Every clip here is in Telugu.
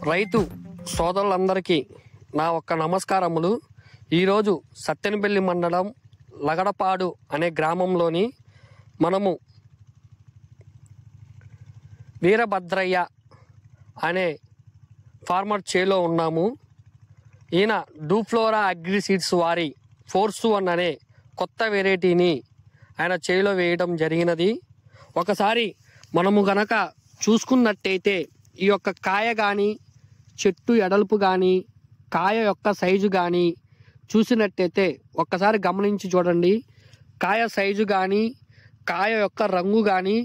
రైతు సోదరులందరికీ నా ఒక్క నమస్కారములు. ఈరోజు సత్తెనపల్లి మండలం లగడపాడు అనే గ్రామంలోని మనము వీరభద్రయ్య అనే ఫార్మర్ చేలో ఉన్నాము. ఈయన డూఫ్లోరా అగ్రి సీడ్స్ వారి ఫోర్స్ 1 అనే కొత్త వెరైటీని ఆయన చేలో వేయడం జరిగినది. ఒకసారి మనము గనక చూసుకున్నట్టయితే ఈ యొక్క కాయ కానీ, చెట్టు ఎడల్పు కానీ, కాయ యొక్క సైజు కానీ చూసినట్టయితే ఒక్కసారి గమనించి చూడండి. కాయ సైజు కానీ, కాయ యొక్క రంగు కానీ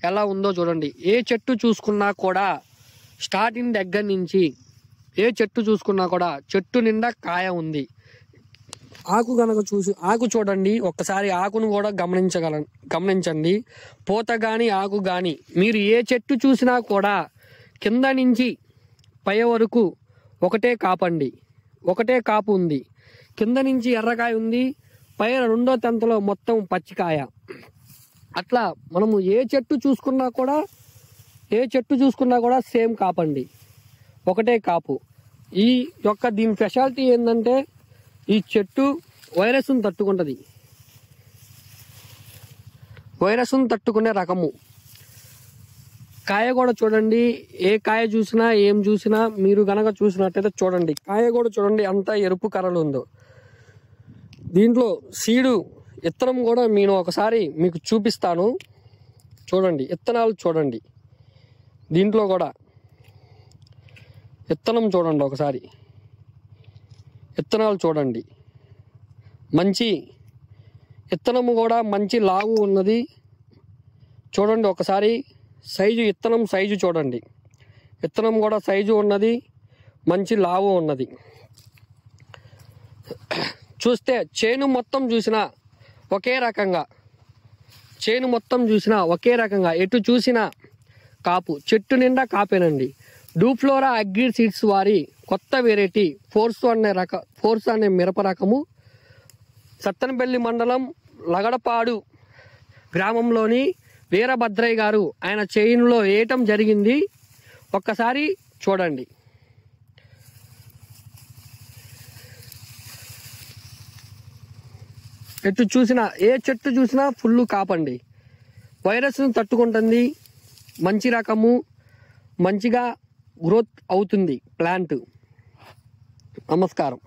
ఎలా ఉందో చూడండి. ఏ చెట్టు చూసుకున్నా కూడా స్టార్టింగ్ దగ్గర నుంచి ఏ చెట్టు చూసుకున్నా కూడా చెట్టు నిండా కాయ ఉంది. ఆకు కనుక ఆకు చూడండి, ఒక్కసారి ఆకును కూడా గమనించండి. పూత కానీ ఆకు కానీ మీరు ఏ చెట్టు చూసినా కూడా కింద నుంచి పై వరకు ఒకటే కాపండి, ఒకటే కాపు ఉంది. కింద నుంచి ఎర్రకాయ ఉంది, పై రెండో తంతలో మొత్తం పచ్చికాయ. అట్లా మనము ఏ చెట్టు చూసుకున్నా కూడా సేమ్ కాపండి, ఒకటే కాపు. ఈ యొక్క దీని స్పెషాలిటీ ఏంటంటే ఈ చెట్టు వైరస్ను తట్టుకుంటుంది. వైరస్ను తట్టుకునే రకము. కాయ కూడా చూడండి, ఏ కాయ చూసినా ఏం చూసినా మీరు గనక చూసినట్టయితే చూడండి, కాయ కూడా చూడండి అంత ఎరుపు కర్రలు ఉందో. దీంట్లో సీడు విత్తనం కూడా నేను ఒకసారి మీకు చూపిస్తాను. చూడండి విత్తనాలు చూడండి, దీంట్లో కూడా విత్తనం చూడండి. ఒకసారి విత్తనాలు చూడండి, మంచి విత్తనము కూడా మంచి లావు ఉన్నది. చూడండి ఒకసారి సైజు, విత్తనం సైజు చూడండి. విత్తనం కూడా సైజు ఉన్నది, మంచి లావు ఉన్నది. చూస్తే చేను మొత్తం చూసినా ఒకే రకంగా, ఎటు చూసినా కాపు, చెట్టు నిండా కాపేనండి. డూఫ్లోరా అగ్రి సీడ్స్ వారి కొత్త వెరైటీ ఫోర్స్ అనే మిరప రకము సత్తెనపల్లి మండలం లగడపాడు గ్రామంలోని వీరభద్రయ్య గారు ఆయన చేనులో వేయటం జరిగింది. ఒక్కసారి చూడండి. ఎటు చూసినా ఏ చెట్టు చూసినా ఫుల్ కాపండి, వైరస్ను తట్టుకుంటుంది. మంచి రకము, మంచిగా గ్రోత్ అవుతుంది ప్లాంట్. నమస్కారం.